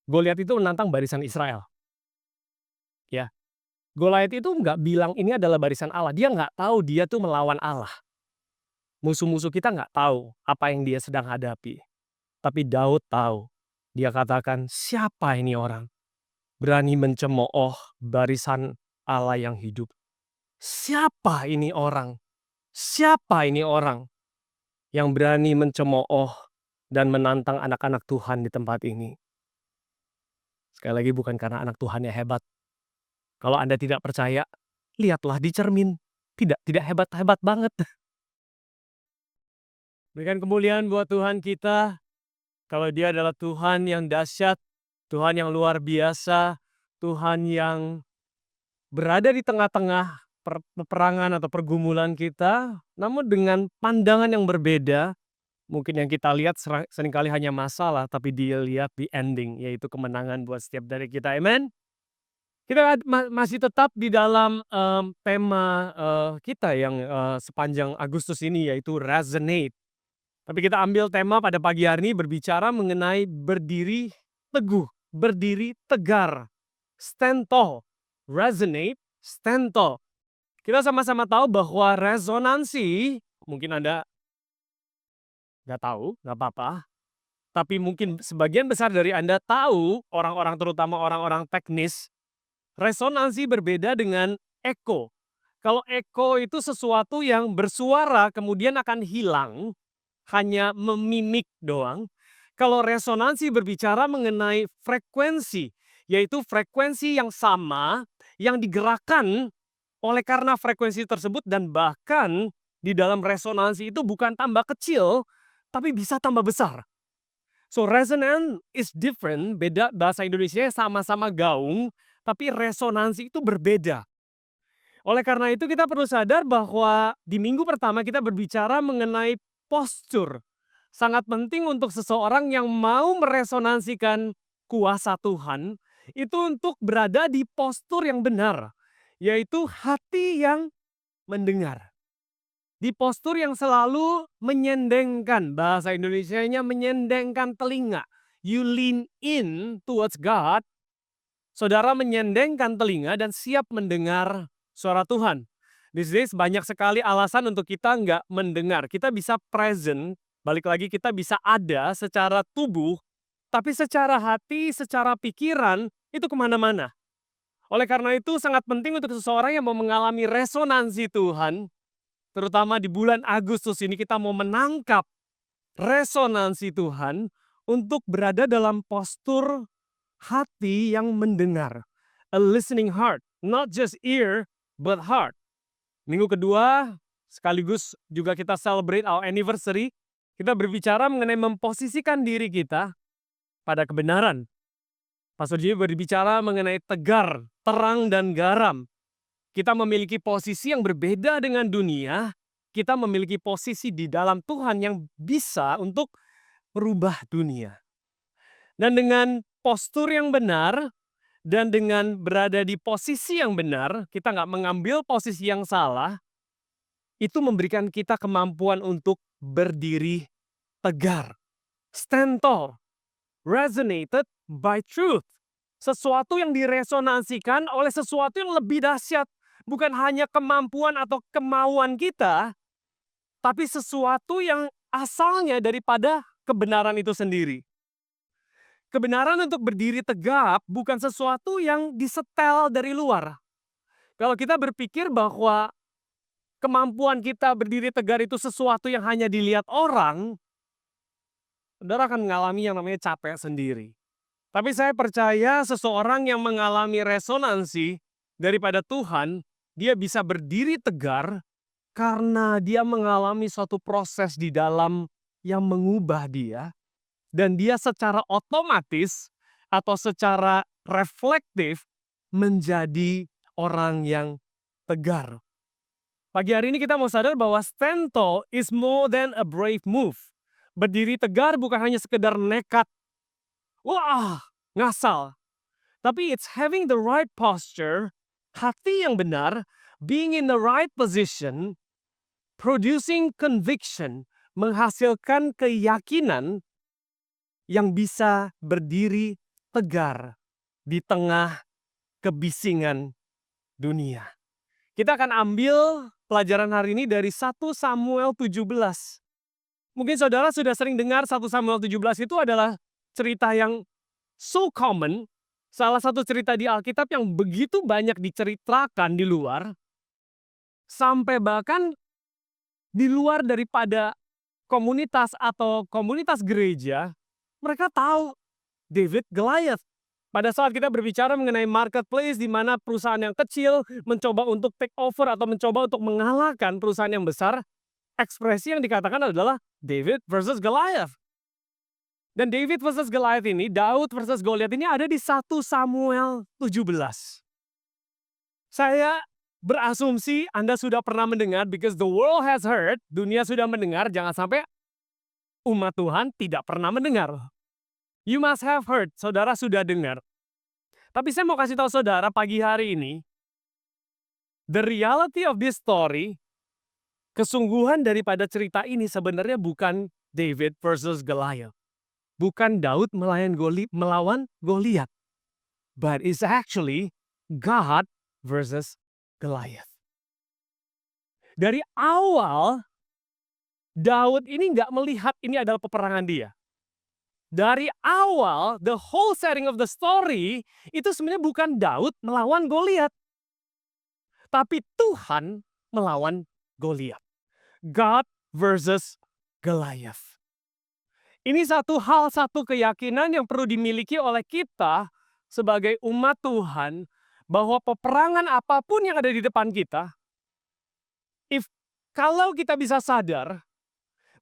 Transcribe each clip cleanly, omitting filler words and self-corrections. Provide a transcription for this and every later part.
Goliat itu menantang barisan Israel, ya. Goliat itu nggak bilang ini adalah barisan Allah, dia nggak tahu dia tuh melawan Allah. Musuh-musuh kita nggak tahu apa yang dia sedang hadapi. Tapi Daud tahu. Dia katakan, "Siapa ini orang? Berani mencemooh barisan Allah yang hidup. Siapa ini orang? Siapa ini orang yang berani mencemooh dan menantang anak-anak Tuhan di tempat ini?" Sekali lagi bukan karena anak Tuhannya hebat. Kalau Anda tidak percaya, lihatlah di cermin. Tidak hebat-hebat banget. Berikan kemuliaan buat Tuhan kita. Kalau Dia adalah Tuhan yang dahsyat, Tuhan yang luar biasa, Tuhan yang berada di tengah-tengah peperangan atau pergumulan kita, namun dengan pandangan yang berbeda. Mungkin yang kita lihat seringkali hanya masalah, tapi Dia lihat di ending, yaitu kemenangan buat setiap dari kita. Amen. Kita masih tetap di dalam tema kita yang sepanjang Agustus ini, yaitu resonate. Tapi kita ambil tema pada pagi hari ini berbicara mengenai berdiri teguh, berdiri tegar, stand tall, resonate, stand tall. Kita sama-sama tahu bahwa resonansi, mungkin Anda nggak tahu, nggak apa-apa. Tapi mungkin sebagian besar dari Anda tahu, orang-orang terutama orang-orang teknis, resonansi berbeda dengan echo. Kalau echo itu sesuatu yang bersuara kemudian akan hilang, hanya memimik doang. Kalau resonansi berbicara mengenai frekuensi, yaitu frekuensi yang sama, yang digerakkan oleh karena frekuensi tersebut, dan bahkan di dalam resonansi itu bukan tambah kecil, tapi bisa tambah besar. So resonance is different, beda bahasa Indonesia sama-sama gaung, tapi resonansi itu berbeda. Oleh karena itu kita perlu sadar bahwa di minggu pertama kita berbicara mengenai postur. Sangat penting untuk seseorang yang mau meresonansikan kuasa Tuhan, itu untuk berada di postur yang benar, yaitu hati yang mendengar. Di postur yang selalu menyendengkan, bahasa Indonesianya menyendengkan telinga. You lean in towards God, saudara menyendengkan telinga dan siap mendengar suara Tuhan. These days banyak sekali alasan untuk kita nggak mendengar. Kita bisa present, balik lagi kita bisa ada secara tubuh, tapi secara hati, secara pikiran, itu kemana-mana. Oleh karena itu sangat penting untuk seseorang yang mau mengalami resonansi Tuhan, terutama di bulan Agustus ini kita mau menangkap resonansi Tuhan untuk berada dalam postur hati yang mendengar. A listening heart, not just ear, but heart. Minggu kedua, sekaligus juga kita celebrate our anniversary, kita berbicara mengenai memposisikan diri kita pada kebenaran. Pastor Jimmy berbicara mengenai tegar, terang, dan garam. Kita memiliki posisi yang berbeda dengan dunia, kita memiliki posisi di dalam Tuhan yang bisa untuk merubah dunia. Dan dengan postur yang benar, dan dengan berada di posisi yang benar, kita nggak mengambil posisi yang salah, itu memberikan kita kemampuan untuk berdiri tegar. Stand tall, resonated by truth. Sesuatu yang diresonansikan oleh sesuatu yang lebih dahsyat. Bukan hanya kemampuan atau kemauan kita, tapi sesuatu yang asalnya daripada kebenaran itu sendiri. Kebenaran untuk berdiri tegap bukan sesuatu yang disetel dari luar. Kalau kita berpikir bahwa kemampuan kita berdiri tegar itu sesuatu yang hanya dilihat orang, saudara akan mengalami yang namanya capek sendiri. Tapi saya percaya seseorang yang mengalami resonansi daripada Tuhan, dia bisa berdiri tegar karena dia mengalami suatu proses di dalam yang mengubah dia, dan dia secara otomatis atau secara reflektif menjadi orang yang tegar. Pagi hari ini kita mau sadar bahwa stand tall is more than a brave move. Berdiri tegar bukan hanya sekedar nekat, wah, ngasal. Tapi it's having the right posture, hati yang benar, being in the right position, producing conviction, menghasilkan keyakinan yang bisa berdiri tegar di tengah kebisingan dunia. Kita akan ambil pelajaran hari ini dari 1 Samuel 17. Mungkin saudara sudah sering dengar 1 Samuel 17 itu adalah cerita yang so common, salah satu cerita di Alkitab yang begitu banyak diceritakan di luar, sampai bahkan di luar daripada komunitas atau komunitas gereja, mereka tahu David Goliath. Pada saat kita berbicara mengenai marketplace di mana perusahaan yang kecil mencoba untuk take over atau mencoba untuk mengalahkan perusahaan yang besar, ekspresi yang dikatakan adalah David versus Goliath. Dan David versus Goliath ini, Daud versus Goliath ini ada di 1 Samuel 17. Saya berasumsi Anda sudah pernah mendengar, because the world has heard, dunia sudah mendengar, jangan sampai umat Tuhan tidak pernah mendengar. You must have heard, saudara sudah dengar. Tapi saya mau kasih tahu saudara pagi hari ini, the reality of this story, kesungguhan daripada cerita ini sebenarnya bukan David versus Goliath. Bukan Daud melawan Goliat. But it's actually God versus Goliath. Dari awal, Daud ini nggak melihat ini adalah peperangan dia. Dari awal, the whole setting of the story, itu sebenarnya bukan Daud melawan Goliat. Tapi Tuhan melawan Goliat. God versus Goliath. Ini satu keyakinan yang perlu dimiliki oleh kita sebagai umat Tuhan, bahwa peperangan apapun yang ada di depan kita, kalau kita bisa sadar,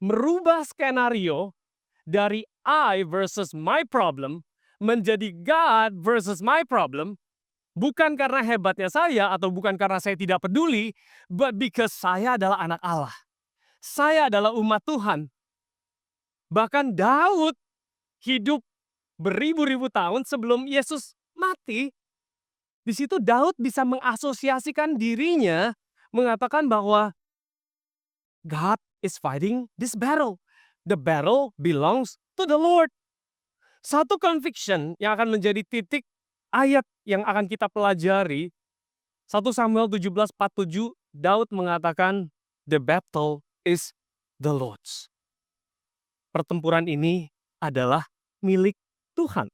merubah skenario dari I versus my problem menjadi God versus my problem, bukan karena hebatnya saya atau bukan karena saya tidak peduli, but because saya adalah anak Allah. Saya adalah umat Tuhan. Bahkan Daud hidup beribu-ribu tahun sebelum Yesus mati. Di situ Daud bisa mengasosiasikan dirinya, mengatakan bahwa God is fighting this battle. The battle belongs to the Lord. Satu conviction yang akan menjadi titik ayat yang akan kita pelajari, 1 Samuel 17:47, Daud mengatakan, the battle is the Lord's. Pertempuran ini adalah milik Tuhan.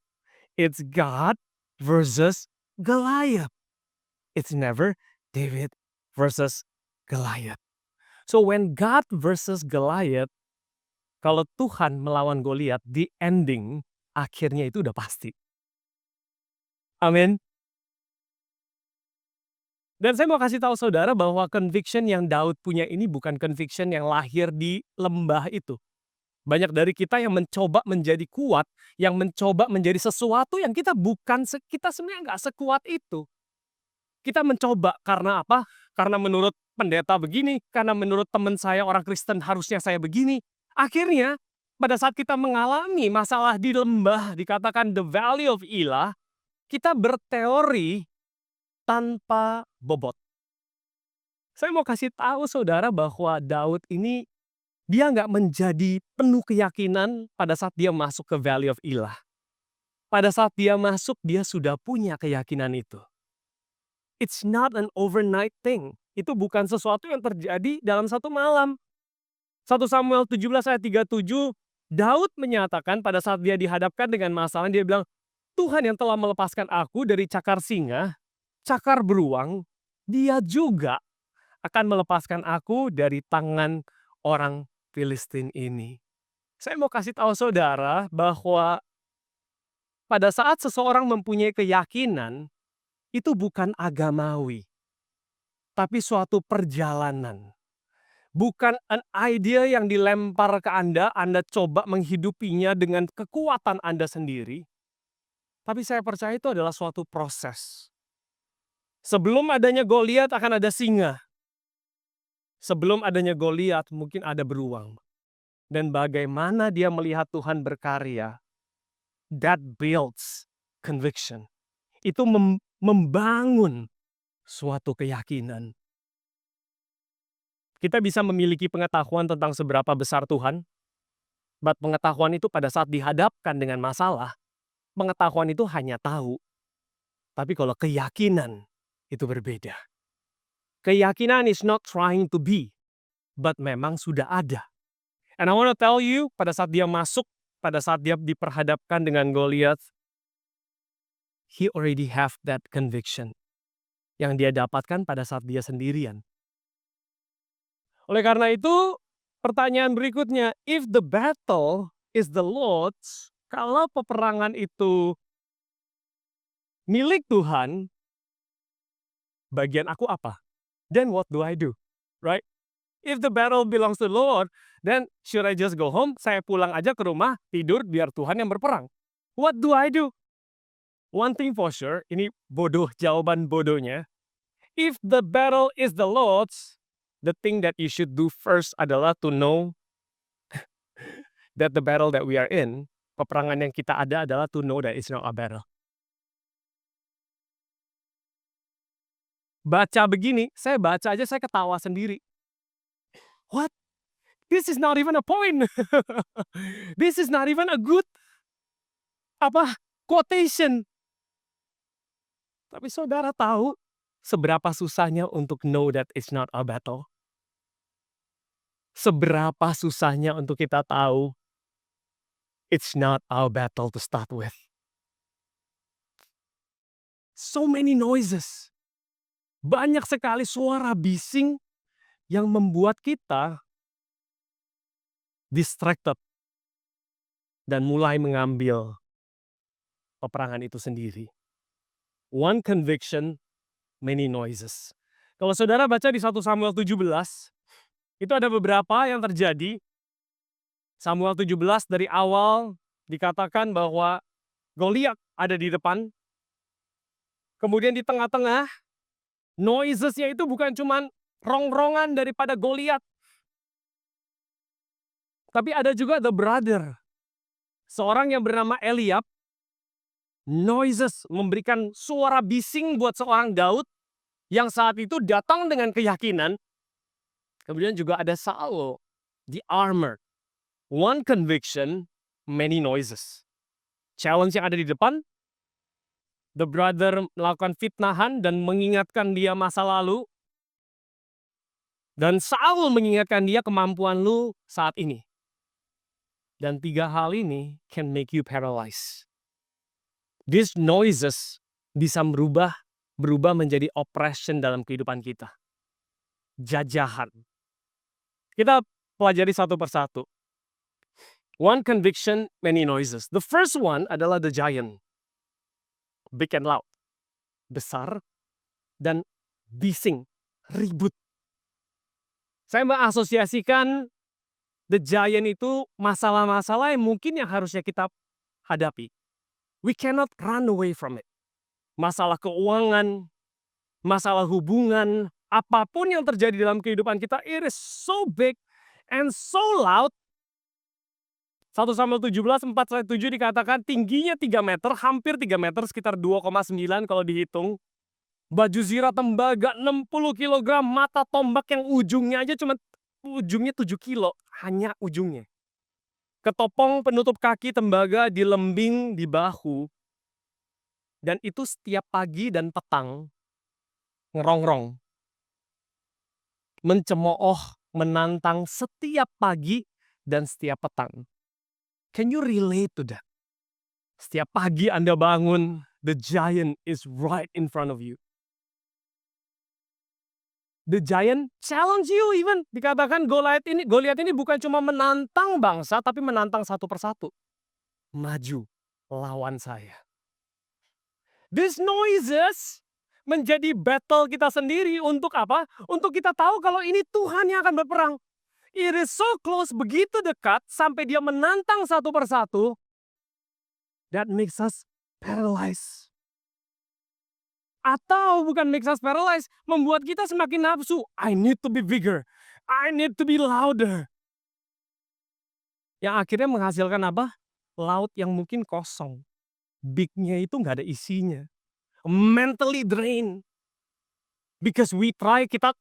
It's God versus Goliath. It's never David versus Goliath. So when God versus Goliath, kalau Tuhan melawan Goliat, the ending, akhirnya itu udah pasti. Amin. Dan saya mau kasih tahu saudara bahwa conviction yang Daud punya ini bukan conviction yang lahir di lembah itu. Banyak dari kita yang mencoba menjadi kuat, yang mencoba menjadi sesuatu yang kita sebenarnya nggak sekuat itu. Kita mencoba karena apa? Karena menurut pendeta begini, karena menurut teman saya orang Kristen harusnya saya begini. Akhirnya, pada saat kita mengalami masalah di lembah, dikatakan the valley of Elah, kita berteori tanpa bobot. Saya mau kasih tahu saudara bahwa Daud ini, dia nggak menjadi penuh keyakinan pada saat dia masuk ke valley of Elah. Pada saat dia masuk, dia sudah punya keyakinan itu. It's not an overnight thing. Itu bukan sesuatu yang terjadi dalam satu malam. 1 Samuel 17 ayat 37, Daud menyatakan pada saat dia dihadapkan dengan masalah, dia bilang, Tuhan yang telah melepaskan aku dari cakar singa, cakar beruang, dia juga akan melepaskan aku dari tangan orang Filistin ini. Saya mau kasih tahu saudara bahwa pada saat seseorang mempunyai keyakinan, itu bukan agamawi, tapi suatu perjalanan. Bukan an idea yang dilempar ke Anda coba menghidupinya dengan kekuatan Anda sendiri. Tapi saya percaya itu adalah suatu proses. Sebelum adanya Goliat akan ada singa. Sebelum adanya Goliat mungkin ada beruang. Dan bagaimana dia melihat Tuhan berkarya, that builds conviction. Itu membangun suatu keyakinan. Kita bisa memiliki pengetahuan tentang seberapa besar Tuhan, but pengetahuan itu pada saat dihadapkan dengan masalah, pengetahuan itu hanya tahu, tapi kalau keyakinan itu berbeda. Keyakinan is not trying to be, but memang sudah ada. And I want to tell you, pada saat dia masuk, pada saat dia diperhadapkan dengan Goliath, he already have that conviction yang dia dapatkan pada saat dia sendirian. Oleh karena itu, pertanyaan berikutnya, if the battle is the Lord's, kalau peperangan itu milik Tuhan, bagian aku apa? Then what do I do? Right? If the battle belongs to the Lord, then should I just go home? Saya pulang aja ke rumah, tidur, biar Tuhan yang berperang. What do I do? One thing for sure, ini bodoh, jawaban bodohnya. If the battle is the Lord's, the thing that you should do first adalah to know that the battle that we are in, peperangan yang kita ada adalah to know that it's not a battle. Baca begini, saya baca aja saya ketawa sendiri. What? This is not even a point. This is not even a good quotation. Tapi saudara tahu seberapa susahnya untuk know that it's not a battle? Seberapa susahnya untuk kita tahu it's not our battle to start with. So many noises. Banyak sekali suara bising yang membuat kita distracted dan mulai mengambil peperangan itu sendiri. One conviction, many noises. Kalau saudara baca di 1 Samuel 17, itu ada beberapa yang terjadi. Samuel 17 dari awal dikatakan bahwa Goliat ada di depan. Kemudian di tengah-tengah, noisesnya itu bukan cuma rong-rongan daripada Goliat, tapi ada juga the brother. Seorang yang bernama Eliab, noises memberikan suara bising buat seorang Daud yang saat itu datang dengan keyakinan. Kemudian juga ada Saul, the armor. One conviction, many noises. Challenge yang ada di depan, the brother melakukan fitnahan dan mengingatkan dia masa lalu. Dan Saul mengingatkan dia kemampuan lu saat ini. Dan 3 hal ini can make you paralyzed. These noises bisa berubah menjadi oppression dalam kehidupan kita. Jajahan. Kita pelajari satu persatu. One conviction, many noises. The first one adalah the giant. Big and loud. Besar dan bising, ribut. Saya mengasosiasikan the giant itu masalah-masalah yang mungkin yang harusnya kita hadapi. We cannot run away from it. Masalah keuangan, masalah hubungan, apapun yang terjadi dalam kehidupan kita, it is so big and so loud. 1 Samuel 17, 4-7 dikatakan tingginya 3 meter, hampir 3 meter, sekitar 2,9 kalau dihitung. Baju zirah tembaga 60 kg, mata tombak yang ujungnya aja cuma ujungnya 7 kilo, hanya ujungnya. Ketopong penutup kaki tembaga di lembing di bahu. Dan itu setiap pagi dan petang ngerongrong. Mencemooh, menantang setiap pagi dan setiap petang. Can you relate to that? Setiap pagi Anda bangun, the giant is right in front of you. The giant challenge you even. Dikatakan Goliat ini bukan cuma menantang bangsa, tapi menantang satu persatu. Maju, lawan saya. These noises menjadi battle kita sendiri untuk apa? Untuk kita tahu kalau ini Tuhan yang akan berperang. It is so close, begitu dekat, sampai dia menantang satu persatu. That makes us paralyzed. Atau bukan makes us paralyzed, membuat kita semakin nafsu. I need to be bigger. I need to be louder. Yang akhirnya menghasilkan apa? Loud yang mungkin kosong. Big-nya itu nggak ada isinya. Mentally drained. Because kita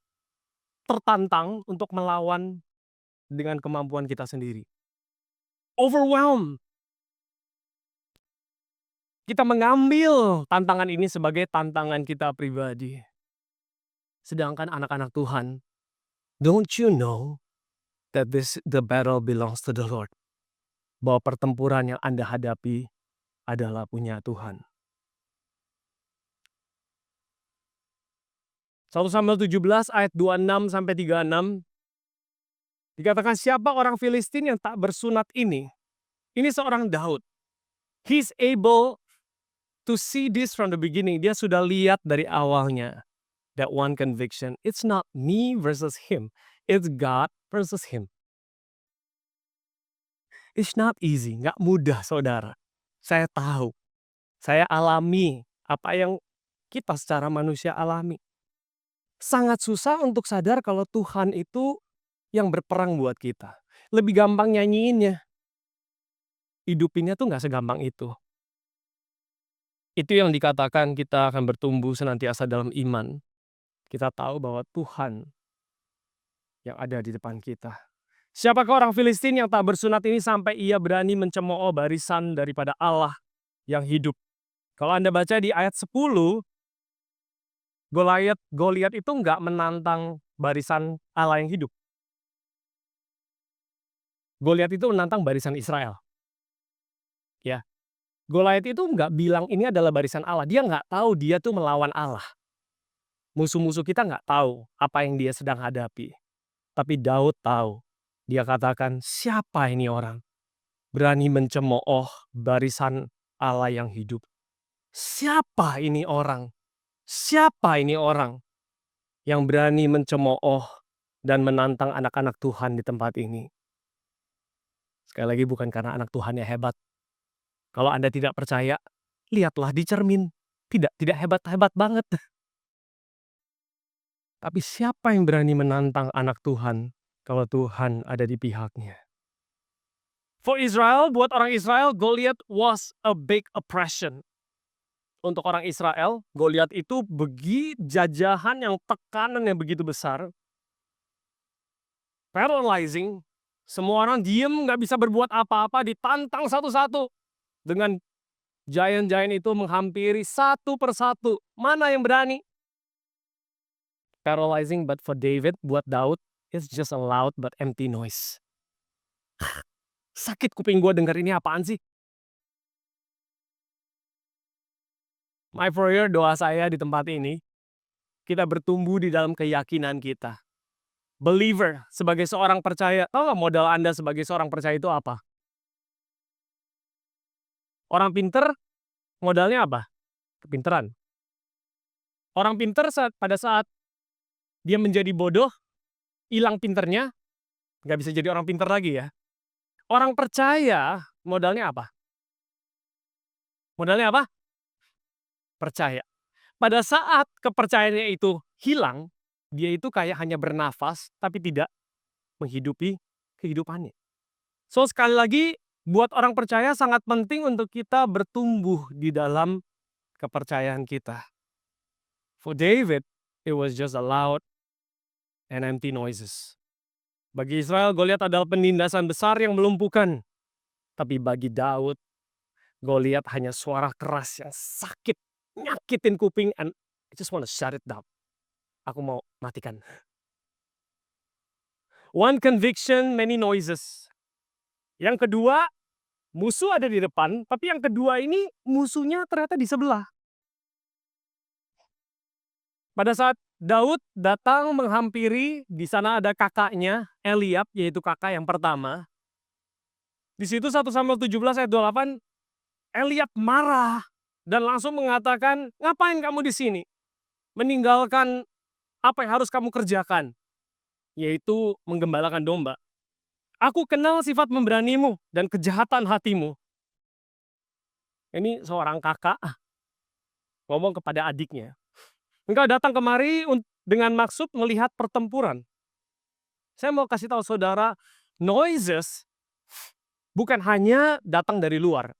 tertantang untuk melawan dengan kemampuan kita sendiri. Overwhelmed. Kita mengambil tantangan ini sebagai tantangan kita pribadi. Sedangkan anak-anak Tuhan, don't you know that the battle belongs to the Lord? Bahwa pertempuran yang Anda hadapi adalah punya Tuhan. 1 Samuel 17 ayat 26-36 dikatakan, siapa orang Filistin yang tak bersunat ini? Ini seorang Daud. He's able to see this from the beginning. Dia sudah lihat dari awalnya. That one conviction. It's not me versus him. It's God versus him. It's not easy. Nggak mudah, saudara. Saya tahu. Saya alami apa yang kita secara manusia alami. Sangat susah untuk sadar kalau Tuhan itu yang berperang buat kita. Lebih gampang nyanyiinnya. Hidupinnya tuh nggak segampang itu. Itu yang dikatakan kita akan bertumbuh senantiasa dalam iman. Kita tahu bahwa Tuhan yang ada di depan kita. Siapakah orang Filistin yang tak bersunat ini sampai ia berani mencemooh barisan daripada Allah yang hidup? Kalau Anda baca di ayat 10, Goliat itu nggak menantang barisan Allah yang hidup. Goliat itu menantang barisan Israel. Ya, Goliat itu nggak bilang ini adalah barisan Allah. Dia nggak tahu dia tuh melawan Allah. Musuh-musuh kita nggak tahu apa yang dia sedang hadapi. Tapi Daud tahu. Dia katakan, siapa ini orang? Berani mencemooh barisan Allah yang hidup. Siapa ini orang? Siapa ini orang yang berani mencemooh dan menantang anak-anak Tuhan di tempat ini? Sekali lagi bukan karena anak Tuhan yang hebat. Kalau Anda tidak percaya, lihatlah di cermin. Tidak hebat-hebat banget. Tapi siapa yang berani menantang anak Tuhan kalau Tuhan ada di pihaknya? For Israel, buat orang Israel, Goliath was a big oppression. Untuk orang Israel, Goliath itu jajahan yang tekanan yang begitu besar. Paralyzing. Semua orang diem, nggak bisa berbuat apa-apa, ditantang satu-satu. Dengan giant-giant itu menghampiri satu persatu. Mana yang berani? Paralyzing, but for David, buat Daud, it's just a loud but empty noise. Sakit kuping gue denger ini apaan sih? My prayer, doa saya di tempat ini, kita bertumbuh di dalam keyakinan kita. Believer, sebagai seorang percaya, tahu nggak modal Anda sebagai seorang percaya itu apa? Orang pinter, modalnya apa? Kepinteran. Orang pinter pada saat dia menjadi bodoh, hilang pinternya, nggak bisa jadi orang pinter lagi ya. Orang percaya, modalnya apa? Modalnya apa? Percaya. Pada saat kepercayaannya itu hilang, dia itu kayak hanya bernafas, tapi tidak menghidupi kehidupannya. So sekali lagi, buat orang percaya sangat penting untuk kita bertumbuh di dalam kepercayaan kita. For David, it was just a loud and empty noises. Bagi Israel, Goliat adalah penindasan besar yang melumpuhkan. Tapi bagi Daud, Goliat hanya suara keras yang sakit, nyakitin kuping, and I just want to shut it down. Aku mau matikan. One conviction, many noises. Yang kedua, musuh ada di depan, tapi yang kedua ini musuhnya ternyata di sebelah. Pada saat Daud datang menghampiri, di sana ada kakaknya, Eliab, yaitu kakak yang pertama. Di situ 1 Samuel 17 ayat 28, Eliab marah dan langsung mengatakan, ngapain kamu di sini? Meninggalkan apa yang harus kamu kerjakan, yaitu menggembalakan domba. Aku kenal sifat memberanimu dan kejahatan hatimu. Ini seorang kakak ngomong kepada adiknya. Engkau datang kemari dengan maksud melihat pertempuran. Saya mau kasih tahu saudara, noises bukan hanya datang dari luar.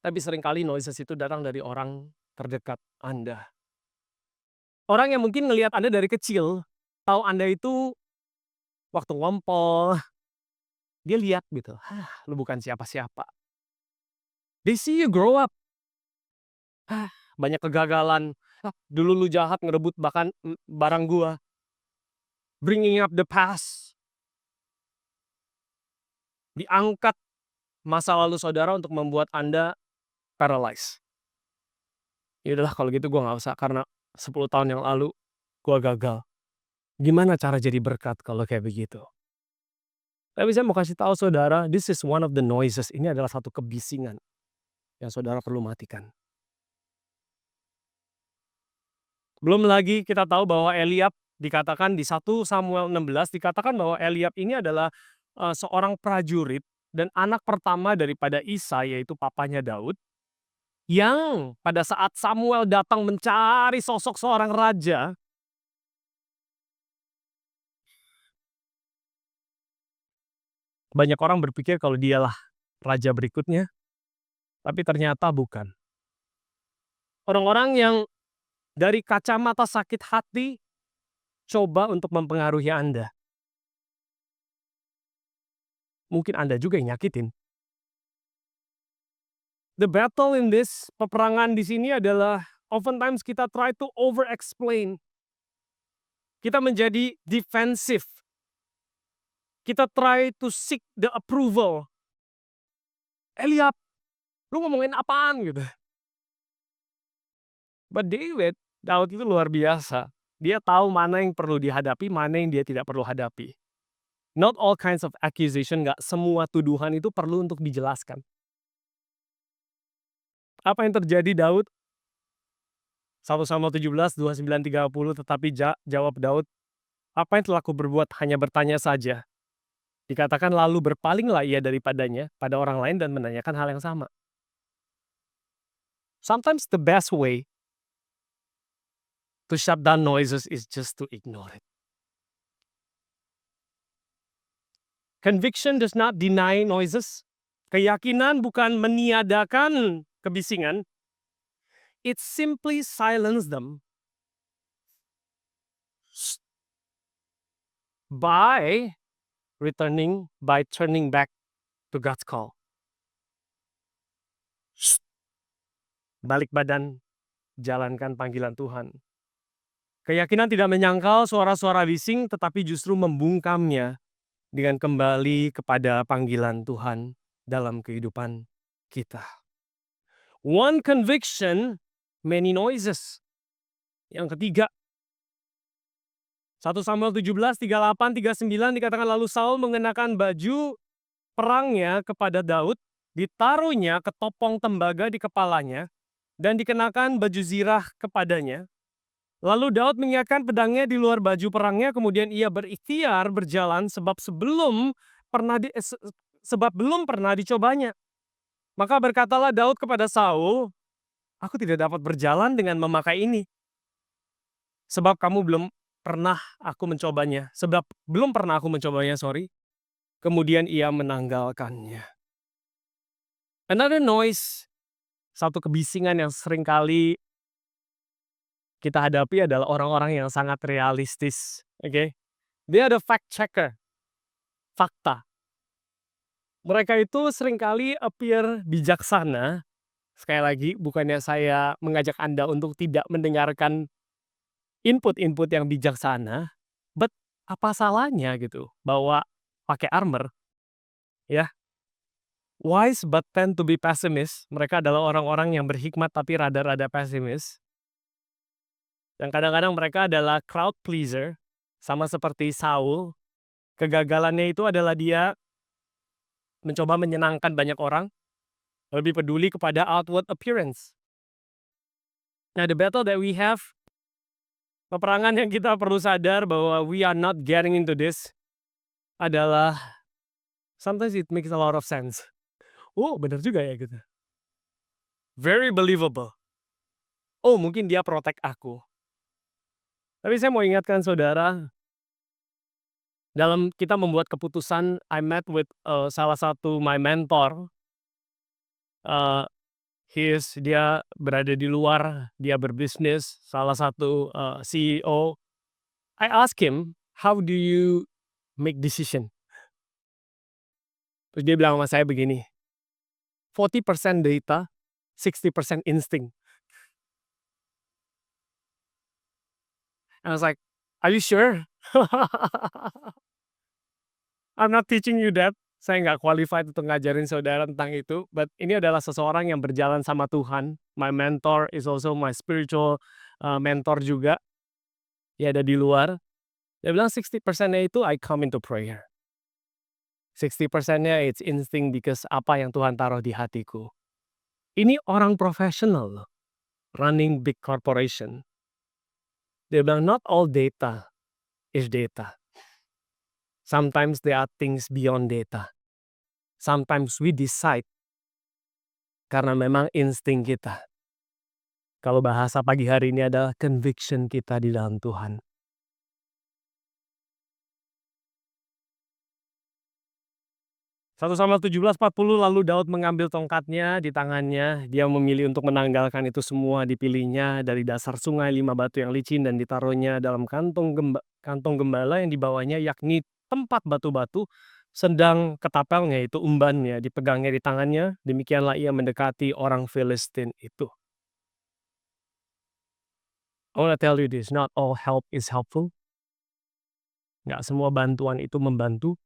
Tapi seringkali noises itu datang dari orang terdekat Anda. Orang yang mungkin ngelihat Anda dari kecil, tahu Anda itu waktu ngompol, dia lihat gitu, lu bukan siapa-siapa. They see you grow up. banyak kegagalan. Dulu lu jahat ngerebut bahkan barang gua. Bringing up the past. Diangkat masa lalu saudara untuk membuat Anda paralyzed. Ya udahlah kalau gitu gua nggak usah, karena 10 tahun yang lalu gua gagal. Gimana cara jadi berkat kalau kayak begitu? Tapi saya mau kasih tahu saudara, this is one of the noises. Ini adalah satu kebisingan yang saudara perlu matikan. Belum lagi kita tahu bahwa Eliab dikatakan di 1 Samuel 16 dikatakan bahwa Eliab ini adalah seorang prajurit dan anak pertama daripada Isai, yaitu papanya Daud, yang pada saat Samuel datang mencari sosok seorang raja, banyak orang berpikir kalau dialah raja berikutnya, tapi ternyata bukan. Orang-orang yang dari kacamata sakit hati coba untuk mempengaruhi Anda. Mungkin Anda juga yang nyakitin. The battle in this, peperangan di sini adalah oftentimes kita try to over explain. Kita menjadi defensive. Kita try to seek the approval. Eliab, lu ngomongin apaan gitu. But Daud itu luar biasa. Dia tahu mana yang perlu dihadapi, mana yang dia tidak perlu hadapi. Not all kinds of accusation, gak semua tuduhan itu perlu untuk dijelaskan. Apa yang terjadi Daud? 1 Samuel 17, 29, 30, tetapi jawab Daud, apa yang telah kuberbuat, hanya bertanya saja. Dikatakan lalu berpalinglah ia daripadanya pada orang lain dan menanyakan hal yang sama. Sometimes the best way to shut down noises is just to ignore it. Conviction does not deny noises. Keyakinan bukan meniadakan kebisingan. It simply silence them by turning back to God's call. Balik badan, jalankan panggilan Tuhan. Keyakinan tidak menyangkal suara-suara bising, tetapi justru membungkamnya dengan kembali kepada panggilan Tuhan dalam kehidupan kita. One conviction, many noises. Yang ketiga, 1 Samuel 17, 38, 39 dikatakan lalu Saul mengenakan baju perangnya kepada Daud, ditaruhnya ketopong tembaga di kepalanya, dan dikenakan baju zirah kepadanya. Lalu Daud mengingatkan pedangnya di luar baju perangnya, kemudian ia berikhtiar berjalan sebab belum pernah dicobanya. Maka berkatalah Daud kepada Saul, aku tidak dapat berjalan dengan memakai ini. Sebab belum pernah aku mencobanya. Kemudian ia menanggalkannya. Another noise, satu kebisingan yang seringkali kita hadapi adalah orang-orang yang sangat realistis. Okay? Dia ada fact checker. Fakta. Mereka itu seringkali appear bijaksana. Sekali lagi, bukannya saya mengajak Anda untuk tidak mendengarkan input-input yang bijaksana. But apa salahnya gitu bawa pakai armor? Ya. Wise but tend to be pessimist. Mereka adalah orang-orang yang berhikmat tapi rada-rada pesimis. Dan kadang-kadang mereka adalah crowd pleaser, sama seperti Saul. Kegagalannya itu adalah dia mencoba menyenangkan banyak orang, lebih peduli kepada outward appearance. Nah, the battle that we have, peperangan yang kita perlu sadar bahwa we are not getting into this adalah sometimes it makes a lot of sense. Oh, benar juga ya gitu. Very believable. Oh, mungkin dia protect aku. Tapi saya mau ingatkan saudara, dalam kita membuat keputusan, I met with salah satu my mentor. Dia berada di luar, dia berbisnis, salah satu CEO. I ask him, how do you make decision? Terus dia bilang sama saya begini, 40% data, 60% instinct. And I was like, "Are you sure?" I'm not teaching you that. Saya nggak qualified untuk ngajarin saudara tentang itu, but ini adalah seseorang yang berjalan sama Tuhan. My mentor is also my spiritual, mentor juga. Dia ada di luar. Dia bilang 60%-nya itu I come into prayer. 60%-nya it's instinct because apa yang Tuhan taruh di hatiku. Ini orang profesional loh, running big corporation. Dia bilang not all data is data. Sometimes there are things beyond data. Sometimes we decide karena memang insting kita. Kalau bahasa pagi hari ini adalah conviction kita di dalam Tuhan. 1 Samuel 17:40, lalu Daud mengambil tongkatnya di tangannya, dia memilih untuk menanggalkan itu semua, dipilihnya dari dasar sungai 5 batu yang licin dan ditaruhnya dalam kantong gembala yang dibawanya, yakni tempat batu-batu, sedang ketapelnya itu umbannya dipegangnya di tangannya, demikianlah ia mendekati orang Filistin itu. I wanna tell you this, not all help is helpful. Nggak semua bantuan itu membantu.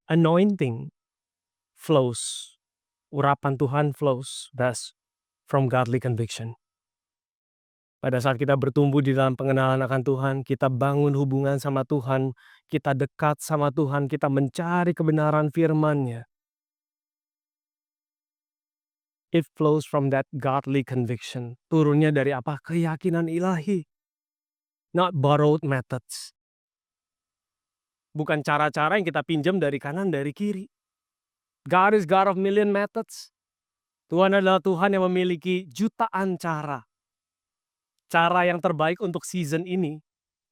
Anointing flows. Urapan Tuhan flows thus from godly conviction. Pada saat kita bertumbuh di dalam pengenalan akan Tuhan, kita bangun hubungan sama Tuhan, kita dekat sama Tuhan, kita mencari kebenaran firman-Nya. It flows from that godly conviction. Turunnya dari apa? Keyakinan ilahi. Not borrowed methods. Bukan cara-cara yang kita pinjam dari kanan, dari kiri. God is God of million methods. Tuhan adalah Tuhan yang memiliki jutaan cara. Cara yang terbaik untuk season ini.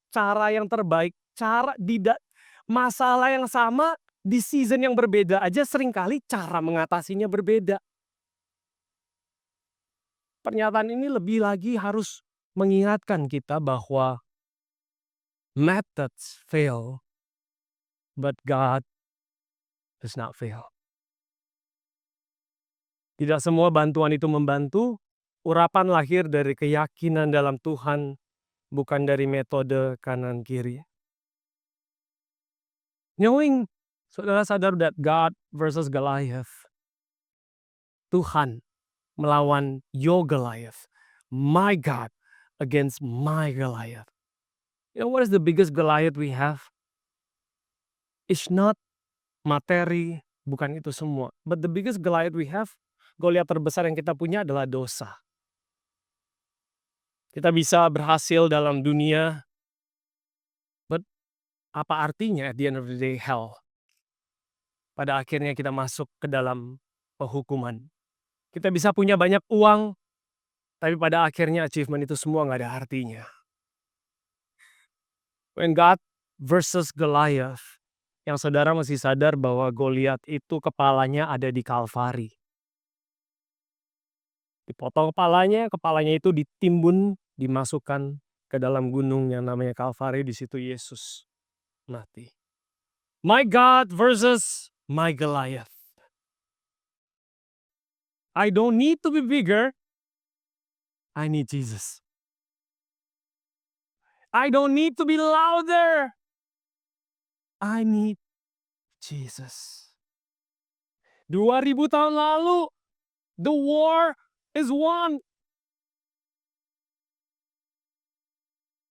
Cara yang terbaik. Masalah yang sama di season yang berbeda aja seringkali cara mengatasinya berbeda. Pernyataan ini lebih lagi harus mengingatkan kita bahwa methods fail, but God does not fail. Tidak semua bantuan itu membantu. Urapan lahir dari keyakinan dalam Tuhan, bukan dari metode kanan kiri. Knowing, saudara sadar that God versus Goliath. Tuhan melawan your Goliath. My God against my Goliath. You know what is the biggest Goliath we have? It's not materi, bukan itu semua. But the biggest Goliath we have, Goliath terbesar yang kita punya adalah dosa. Kita bisa berhasil dalam dunia, but apa artinya at the end of the day hell? Pada akhirnya kita masuk ke dalam penghukuman. Kita bisa punya banyak uang, tapi pada akhirnya achievement itu semua nggak ada artinya. When God versus Goliath, yang saudara mesti sadar bahwa Goliath itu kepalanya ada di Kalvari. Dipotong kepalanya itu ditimbun, dimasukkan ke dalam gunung yang namanya Kalvari, di situ Yesus mati. My God versus my Goliath. I don't need to be bigger. I need Jesus. I don't need to be louder. I need Jesus. 2000 tahun lalu, the war is won.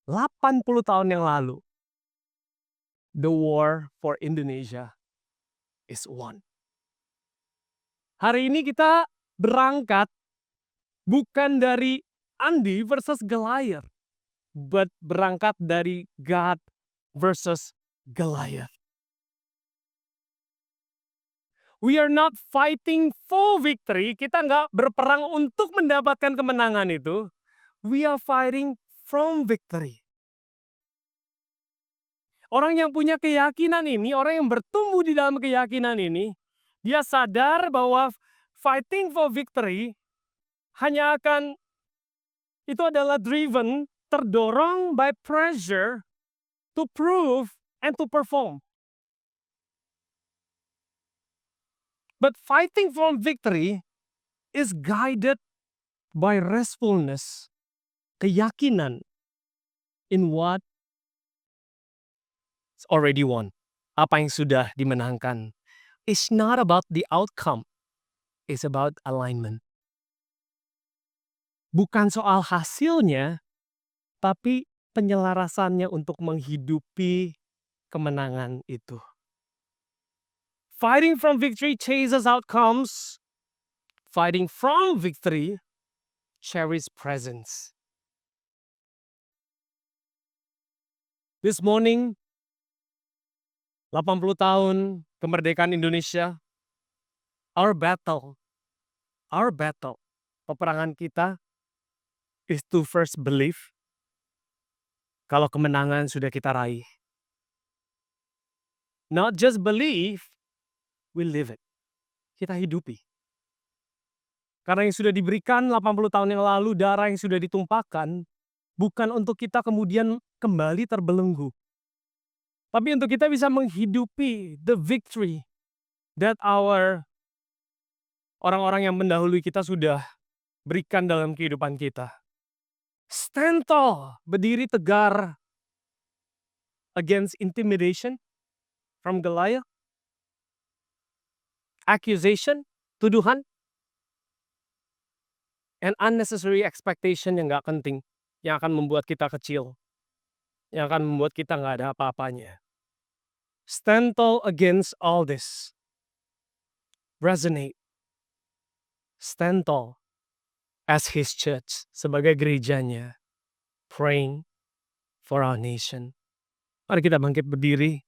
80 tahun yang lalu, the war for Indonesia is won. Hari ini kita berangkat bukan dari Andi versus Goliath, but berangkat dari God versus Goliath. We are not fighting for victory. Kita nggak berperang untuk mendapatkan kemenangan itu. We are fighting from victory. Orang yang punya keyakinan ini, orang yang bertumbuh di dalam keyakinan ini, dia sadar bahwa fighting for victory hanya akan, itu adalah driven, terdorong by pressure to prove and to perform. But fighting for victory is guided by restfulness, keyakinan in what is already won. Apa yang sudah dimenangkan. It's not about the outcome. It's about alignment. Bukan soal hasilnya, tapi penyelarasannya untuk menghidupi kemenangan itu. Fighting from victory chases outcomes. Fighting from victory cherishes presence. This morning, 80 tahun kemerdekaan Indonesia, our battle, peperangan kita is to first believe kalau kemenangan sudah kita raih. Not just believe, we live it. Kita hidupi. Karena yang sudah diberikan 80 tahun yang lalu, darah yang sudah ditumpahkan, bukan untuk kita kemudian kembali terbelenggu. Tapi untuk kita bisa menghidupi the victory that our orang-orang yang mendahului kita sudah berikan dalam kehidupan kita. Stand tall, berdiri tegar against intimidation from Goliath, accusation, tuduhan, and unnecessary expectation yang gak penting, yang akan membuat kita kecil, yang akan membuat kita gak ada apa-apanya. Stand tall against all this. Resonate. Stand tall as His church, sebagai gerejanya, praying for our nation. Mari kita bangkit berdiri.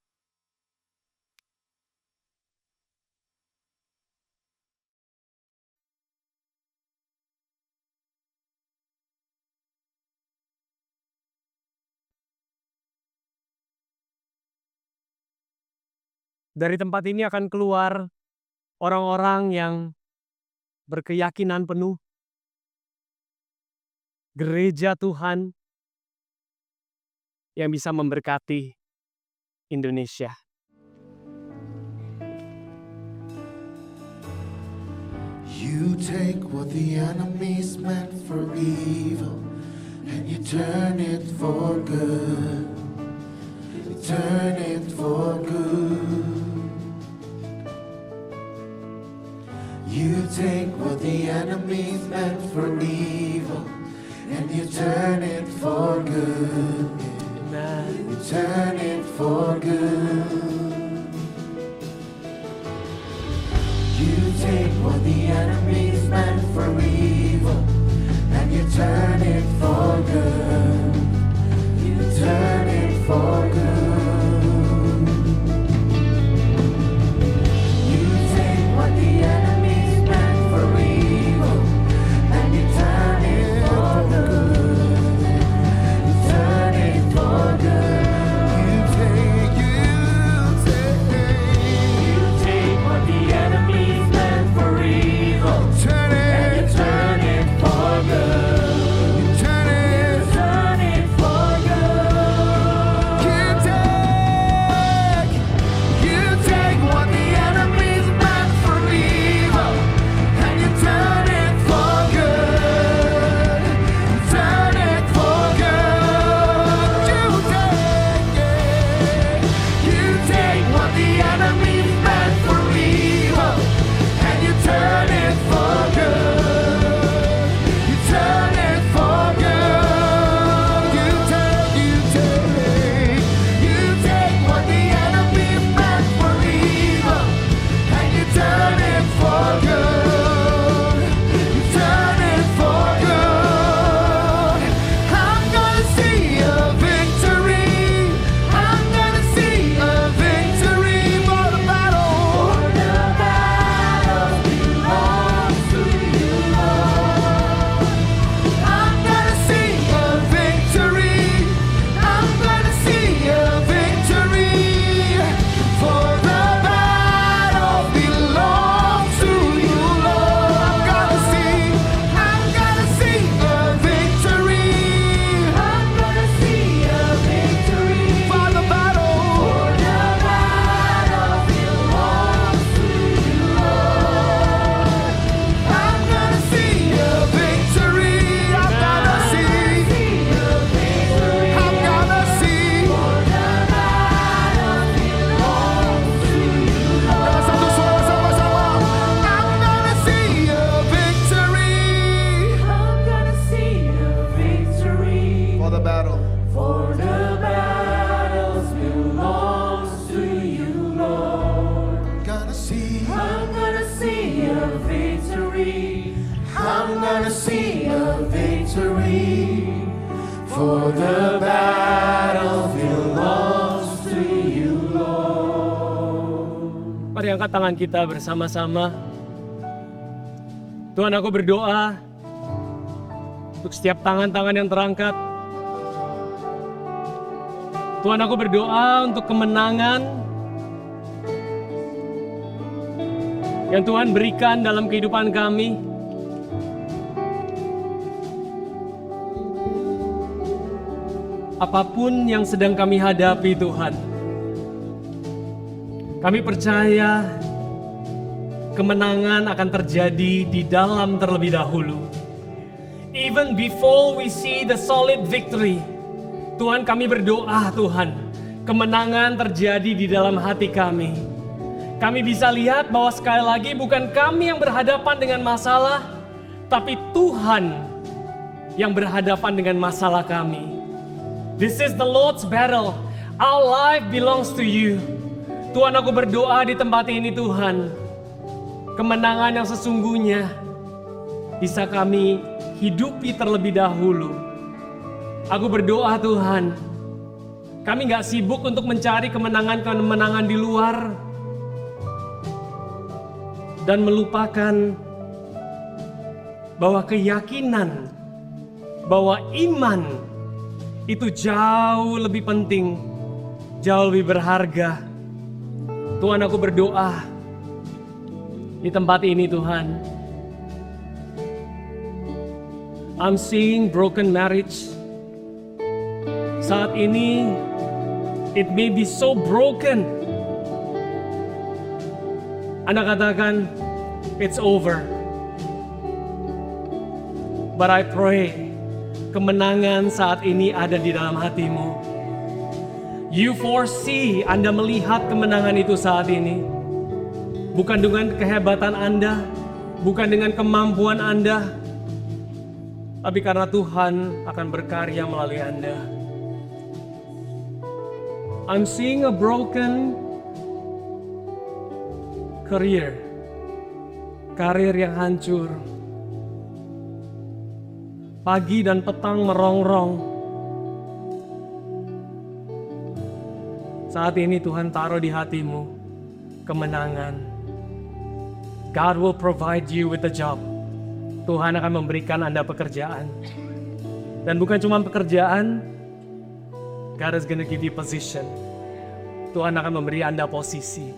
Dari tempat ini akan keluar orang-orang yang berkeyakinan penuh, gereja Tuhan yang bisa memberkati Indonesia. You take what the enemy's meant for evil and you turn it for good. You turn it for good. You take what the enemy's meant for evil and you turn it for good. You turn it for good. You take what the enemy's meant for evil and you turn it for good. You turn it for good. You take what the enemy's meant for evil and you turn it for good. You turn it for good. You take it. For the battle belongs to you, Lord. Mari angkat tangan kita bersama-sama. Tuhan, aku berdoa untuk setiap tangan-tangan yang terangkat. Tuhan, aku berdoa untuk kemenangan yang Tuhan berikan dalam kehidupan kami. Apapun yang sedang kami hadapi, Tuhan, kami percaya kemenangan akan terjadi di dalam terlebih dahulu. Even before we see the solid victory, Tuhan, kami berdoa, Tuhan, kemenangan terjadi di dalam hati kami. Kami bisa lihat bahwa sekali lagi bukan kami yang berhadapan dengan masalah, tapi Tuhan yang berhadapan dengan masalah kami. This is the Lord's battle. Our life belongs to you. Tuhan, aku berdoa di tempat ini, Tuhan, kemenangan yang sesungguhnya bisa kami hidupi terlebih dahulu. Aku berdoa, Tuhan, kami gak sibuk untuk mencari kemenangan-kemenangan di luar dan melupakan bahwa keyakinan, bahwa iman itu jauh lebih penting, jauh lebih berharga. Tuhan, aku berdoa di tempat ini, Tuhan. I'm seeing broken marriage. Saat ini, it may be so broken. Anda katakan, it's over. But I pray, kemenangan saat ini ada di dalam hatimu. You foresee, Anda melihat kemenangan itu saat ini. Bukan dengan kehebatan Anda, bukan dengan kemampuan Anda, tapi karena Tuhan akan berkarya melalui Anda. I'm seeing a broken career, karir yang hancur. Pagi dan petang merongrong. Saat ini Tuhan taruh di hatimu kemenangan. God will provide you with a job. Tuhan akan memberikan Anda pekerjaan. Dan bukan cuma pekerjaan, God is gonna give you position. Tuhan akan memberi Anda posisi.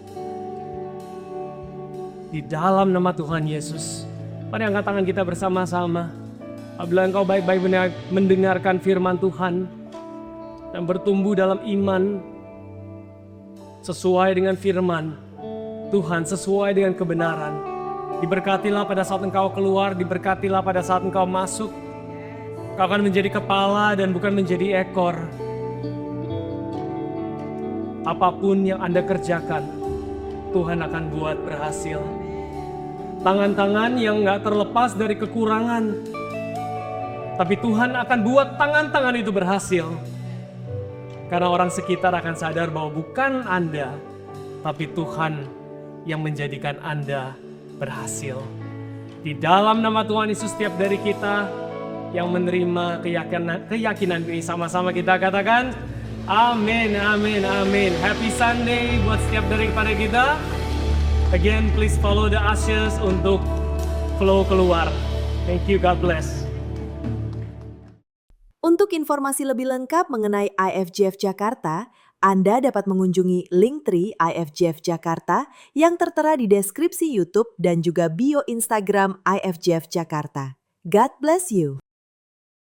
Di dalam nama Tuhan Yesus, mari angkat tangan kita bersama-sama. Apabila engkau baik-baik mendengarkan firman Tuhan dan bertumbuh dalam iman sesuai dengan firman Tuhan, sesuai dengan kebenaran, diberkatilah pada saat engkau keluar, diberkatilah pada saat engkau masuk. Kau akan menjadi kepala dan bukan menjadi ekor. Apapun yang Anda kerjakan, Tuhan akan buat berhasil. Tangan-tangan yang gak terlepas dari kekurangan, tapi Tuhan akan buat tangan-tangan itu berhasil. Karena orang sekitar akan sadar bahwa bukan Anda, tapi Tuhan yang menjadikan Anda berhasil. Di dalam nama Tuhan Yesus, setiap dari kita yang menerima keyakinan ini, sama-sama kita katakan, amin, amin, amin. Happy Sunday buat setiap dari kepada kita. Again, please follow the ushers untuk flow keluar. Thank you, God bless. Untuk informasi lebih lengkap mengenai IFGF Jakarta, Anda dapat mengunjungi Linktree IFGF Jakarta yang tertera di deskripsi YouTube dan juga bio Instagram IFGF Jakarta. God bless you.